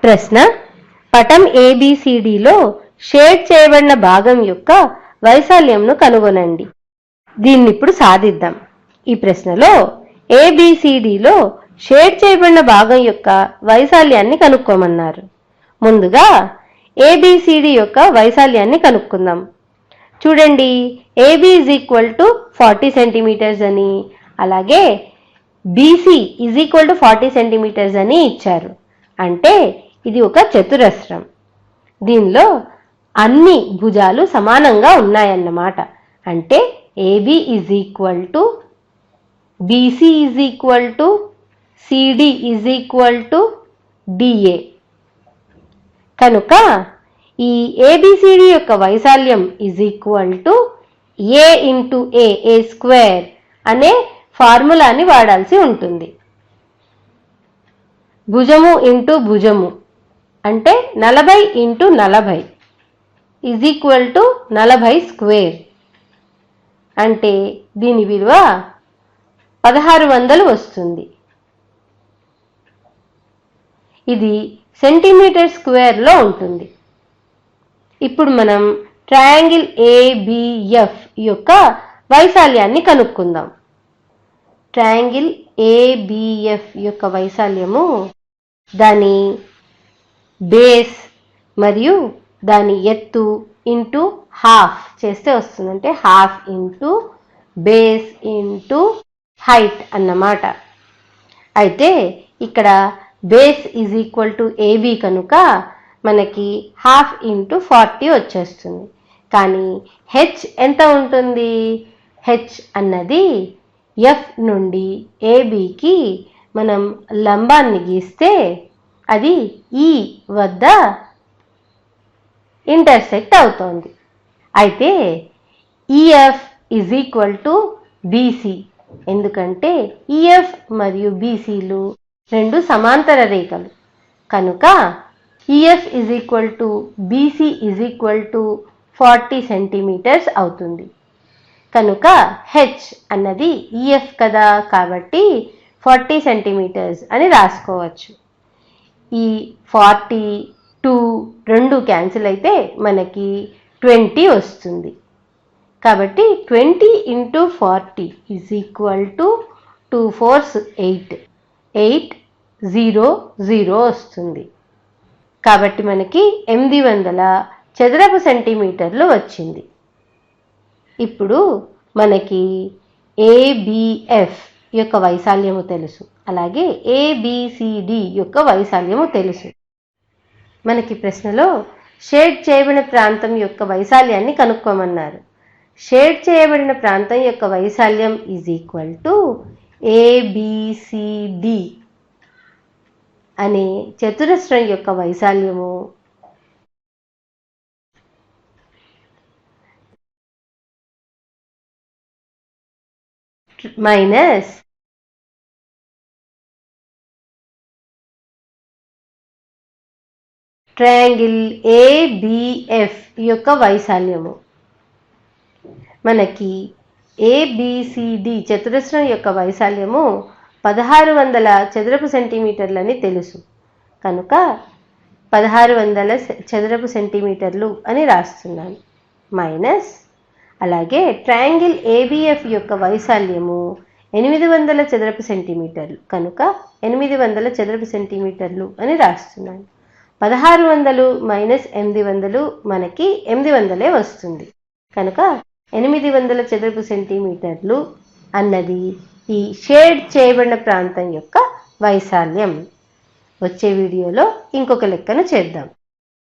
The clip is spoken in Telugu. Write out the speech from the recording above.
ప్రశ్న పటం ఏబిసిడిలో షేడ్ చేయబడిన భాగం యొక్క వైశాల్యంను కనుగొనండి. దీన్ని ఇప్పుడు సాధిద్దాం. ఈ ప్రశ్నలో ఏబిసిడిలో షేడ్ చేయబడిన భాగం యొక్క వైశాల్యాన్ని కనుక్కోమన్నారు. ముందుగా ఏబిసిడి యొక్క వైశాల్యాన్ని కనుక్కుందాం. చూడండి, ఏబి = 40 సెంటీమీటర్స్ అని, అలాగే బీసీ = 40 సెంటీమీటర్స్ అని ఇచ్చారు. అంటే ఇది ఒక చతురస్రం. దీనిలో అన్ని భుజాలు సమానంగా ఉన్నాయన్నమాట. అంటే ఏబి = బీసీ = సిడి = డిఏ. కనుక ఈ ఏబిసిడి యొక్క వైశాల్యం a ఇంటూ ఏ స్క్వేర్ అనే ఫార్ములాని వాడాల్సి ఉంటుంది. భుజము ఇంటూ భుజము అంటే 40 ఇంటూ 40 40 స్క్వేర్. అంటే దీని విలువ 1600 వస్తుంది. ఇది సెంటీమీటర్ స్క్వేర్లో ఉంటుంది. ఇప్పుడు మనం ట్రయాంగిల్ ఏబిఎఫ్ యొక్క వైశాల్యాన్ని కనుక్కుందాం. ట్రయాంగిల్ ఏబిఎఫ్ యొక్క వైశాల్యము దాని బేస్ మరియు దాని ఎత్తు ఇంటూ హాఫ్ చేస్తే వస్తుంది. అంటే half into base into height అన్నమాట. అయితే ఇక్కడ బేస్ ఏబి కనుక మనకి హాఫ్ ఇంటూ 40 వచ్చేస్తుంది. కానీ హెచ్ ఎంత ఉంటుంది? హెచ్ అన్నది ఎఫ్ నుండి ఏబికి మనం లంబాన్ని గీస్తే అది ఈ వద్ద ఇంటర్సెక్ట్ అవుతోంది. అయితే ఈఎఫ్ బీసీ, ఎందుకంటే ఈఎఫ్ మరియు బీసీలు రెండు సమాంతర రేఖలు. కనుక ఈఎఫ్ బీసీ 40 సెంటీమీటర్స్ అవుతుంది. కనుక హెచ్ అన్నది ఈఎఫ్ కదా, కాబట్టి 40 సెంటీమీటర్స్ అని రాసుకోవచ్చు. ఈ 42 రెండు క్యాన్సిల్ అయితే మనకి 20 వస్తుంది. కాబట్టి 20 ఇంటూ 40 2 4s 8 800 వస్తుంది. కాబట్టి మనకి 800 చదరపు సెంటీమీటర్లు వచ్చింది. ఇప్పుడు మనకి ఏబిఎఫ్ యొక్క వైశాల్యము తెలుసు, అలాగే ఏబిసిడి యొక్క వైశాల్యము తెలుసు. మనకి ప్రశ్నలో షేడ్ చేయబడిన ప్రాంతం యొక్క వైశాల్యాన్ని కనుక్కోమన్నారు. షేడ్ చేయబడిన ప్రాంతం యొక్క వైశాల్యం ఏబిసిడి అనే చతురస్రం యొక్క వైశాల్యము మైనస్ ట్రయాంగిల్ ఏబిఎఫ్ యొక్క వైశాల్యము. మనకి ఏబిసిడి చతురస్రం యొక్క వైశాల్యము 1600 చదరపు సెంటీమీటర్లని తెలుసు. కనుక 1600 చదరపు సెంటీమీటర్లు అని రాస్తున్నాను. మైనస్ అలాగే ట్రయాంగిల్ ఏబిఎఫ్ యొక్క వైశాల్యము 800 చదరపు సెంటీమీటర్లు. కనుక 800 చదరపు సెంటీమీటర్లు అని రాస్తున్నాను. 1600 మైనస్ 800 మనకి 800 వస్తుంది. కనుక 800 చదరపు సెంటీమీటర్లు అన్నది ఈ షేడ్ చేయబడిన ప్రాంతం యొక్క వైశాల్యం. వచ్చే వీడియోలో ఇంకొక లెక్కను చేద్దాం.